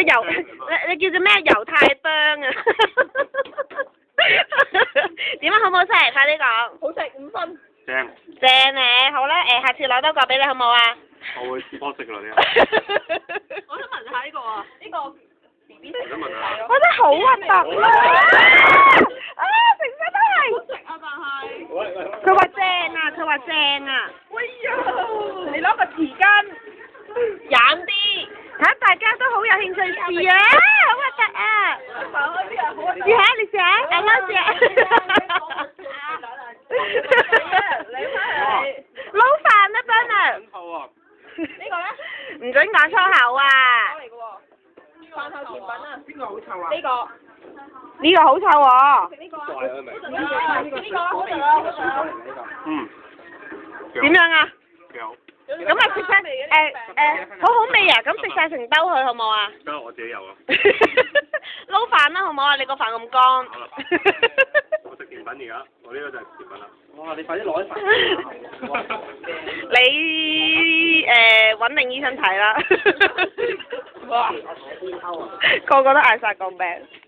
你叫做咩猶太餅啊？點啊？好唔好食？快啲講。好食5分。正。正咧，好啦，下次攞多個俾你好唔好啊？我會試幫食㗎啦呢我想聞下呢個啊，呢個 BB 食。想問下我覺得好核突啦！啊，成身都係。好食啊，但係。佢話正啊，佢話正啊。喂呀！你攞個匙羹。飲啲，睇大家都好有興趣試啊！好核突啊！放開啲啊！好啊！試下你試下，阿媽試下。你翻嚟。撈飯啊，Bernard！好啊！呢個咧？唔准講粗口啊！嚟嘅喎，飯後甜品啊！邊個好臭啊？呢個。呢個好臭喎！食呢個啊！怪啊咪。呢個好食啊！嗯。點樣啊？幾好。咁啊食晒好好味啊！咁食晒成兜佢好冇啊？得我自己有啊。撈飯啦好冇啊？你個飯咁乾。好啦。我食甜品而家，我呢個就係甜品啦。哇！你快啲攞啲飯。你揾定醫生睇啦。個個都嗌晒個名。